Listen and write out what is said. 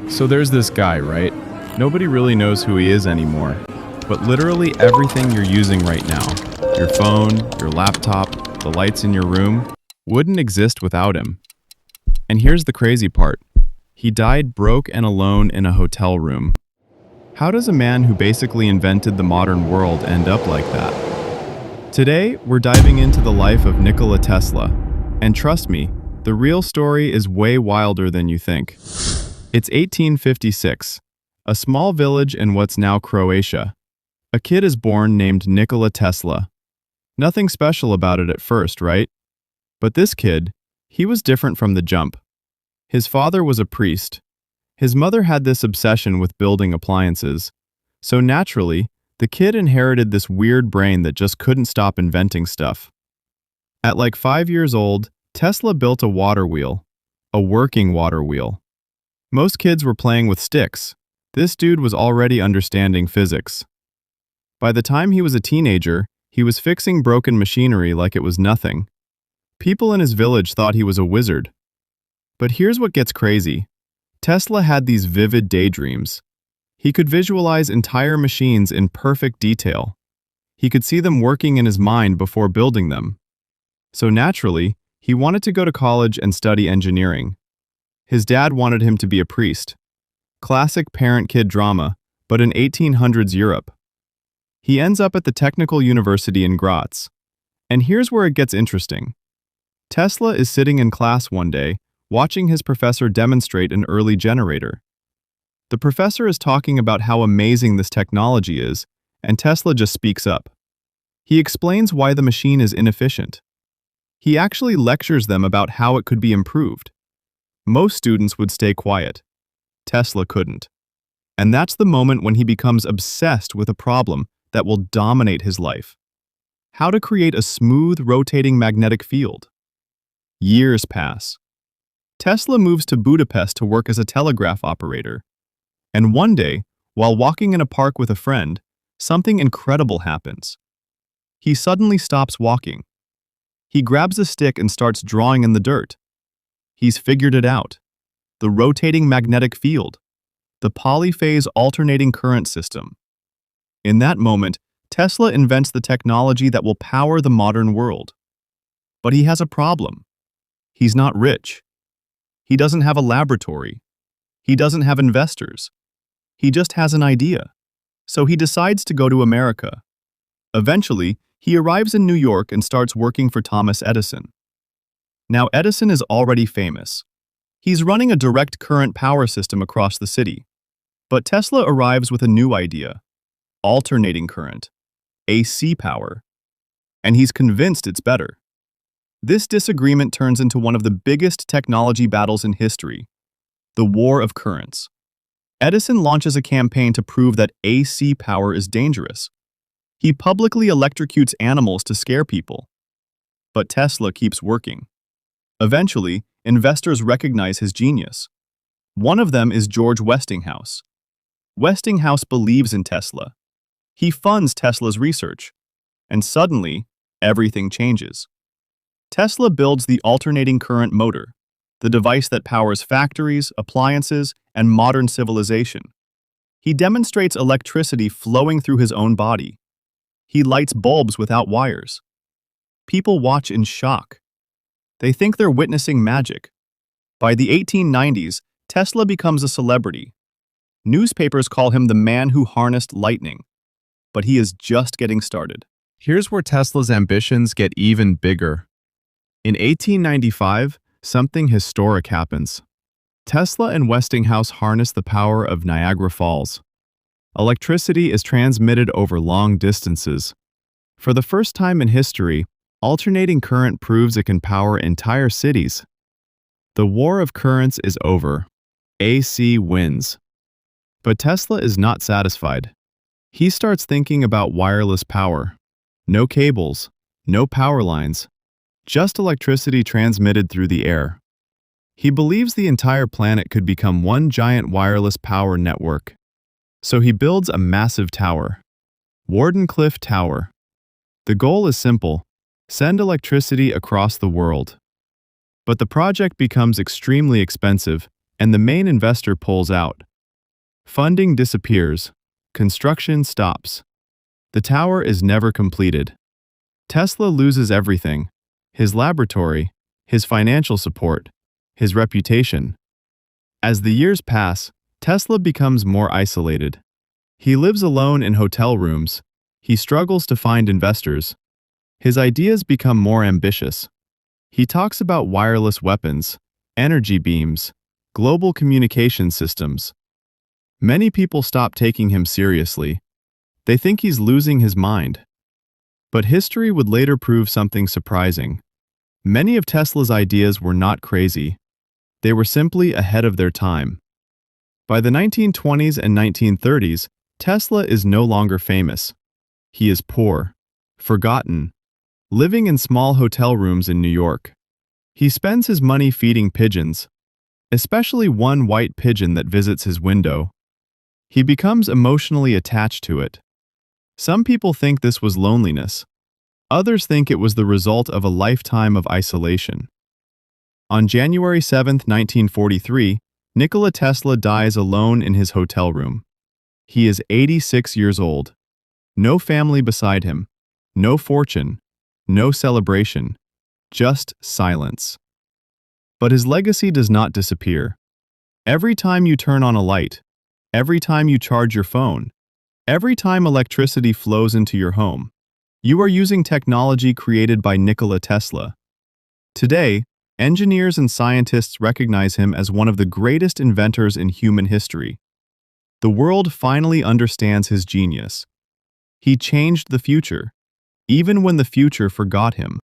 So there's this guy, right? Nobody really knows who he is anymore. But literally everything you're using right now, your phone, your laptop, the lights in your room, wouldn't exist without him. And here's the crazy part. He died broke and alone in a hotel room. How does a man who basically invented the modern world end up like that? Today, we're diving into the life of Nikola Tesla. And trust me, the real story is way wilder than you think. It's 1856, a small village in what's now Croatia. A kid is born named Nikola Tesla. Nothing special about it at first, right? But this kid, he was different from the jump. His father was a priest. His mother had this obsession with building appliances. So naturally, the kid inherited this weird brain that just couldn't stop inventing stuff. At like 5 years old, Tesla built a water wheel. A working water wheel. Most kids were playing with sticks. This dude was already understanding physics. By the time he was a teenager, he was fixing broken machinery like it was nothing. People in his village thought he was a wizard. But here's what gets crazy. Tesla had these vivid daydreams. He could visualize entire machines in perfect detail. He could see them working in his mind before building them. So naturally, he wanted to go to college and study engineering. His dad wanted him to be a priest. Classic parent-kid drama, but in 1800s Europe. He ends up at the Technical University in Graz. And here's where it gets interesting. Tesla is sitting in class one day, watching his professor demonstrate an early generator. The professor is talking about how amazing this technology is, and Tesla just speaks up. He explains why the machine is inefficient. He actually lectures them about how it could be improved. Most students would stay quiet. Tesla couldn't. And that's the moment when he becomes obsessed with a problem that will dominate his life. How to create a smooth, rotating magnetic field. Years pass. Tesla moves to Budapest to work as a telegraph operator. And one day, while walking in a park with a friend, something incredible happens. He suddenly stops walking. He grabs a stick and starts drawing in the dirt. He's figured it out. The rotating magnetic field. The polyphase alternating current system. In that moment, Tesla invents the technology that will power the modern world. But he has a problem. He's not rich. He doesn't have a laboratory. He doesn't have investors. He just has an idea. So he decides to go to America. Eventually, he arrives in New York and starts working for Thomas Edison. Now, Edison is already famous. He's running a direct current power system across the city. But Tesla arrives with a new idea. Alternating current. AC power. And he's convinced it's better. This disagreement turns into one of the biggest technology battles in history. The War of Currents. Edison launches a campaign to prove that AC power is dangerous. He publicly electrocutes animals to scare people. But Tesla keeps working. Eventually, investors recognize his genius. One of them is George Westinghouse. Westinghouse believes in Tesla. He funds Tesla's research. And suddenly, everything changes. Tesla builds the alternating current motor, the device that powers factories, appliances, and modern civilization. He demonstrates electricity flowing through his own body. He lights bulbs without wires. People watch in shock. They think they're witnessing magic. By the 1890s, Tesla becomes a celebrity. Newspapers call him the man who harnessed lightning. But he is just getting started. Here's where Tesla's ambitions get even bigger. In 1895, something historic happens. Tesla and Westinghouse harness the power of Niagara Falls. Electricity is transmitted over long distances. For the first time in history, alternating current proves it can power entire cities. The war of currents is over. AC wins. But Tesla is not satisfied. He starts thinking about wireless power. No cables, no power lines, just electricity transmitted through the air. He believes the entire planet could become one giant wireless power network. So he builds a massive tower. Wardenclyffe Tower. The goal is simple: send electricity across the world. But the project becomes extremely expensive and the main investor pulls out. Funding disappears. Construction stops. The tower is never completed. Tesla loses everything: his laboratory, his financial support, his reputation. As the years pass, Tesla becomes more isolated. He lives alone in hotel rooms. He struggles to find investors. His ideas become more ambitious. He talks about wireless weapons, energy beams, global communication systems. Many people stop taking him seriously. They think he's losing his mind. But history would later prove something surprising. Many of Tesla's ideas were not crazy. They were simply ahead of their time. By the 1920s and 1930s, Tesla is no longer famous. He is poor, forgotten, living in small hotel rooms in New York. He spends his money feeding pigeons, especially one white pigeon that visits his window. He becomes emotionally attached to it. Some people think this was loneliness. Others think it was the result of a lifetime of isolation. On January 7, 1943, Nikola Tesla dies alone in his hotel room. He is 86 years old. No family beside him, no fortune, no celebration, just silence. But his legacy does not disappear. Every time you turn on a light, every time you charge your phone, every time electricity flows into your home, you are using technology created by Nikola Tesla. Today, engineers and scientists recognize him as one of the greatest inventors in human history. The world finally understands his genius. He changed the future, even when the future forgot him.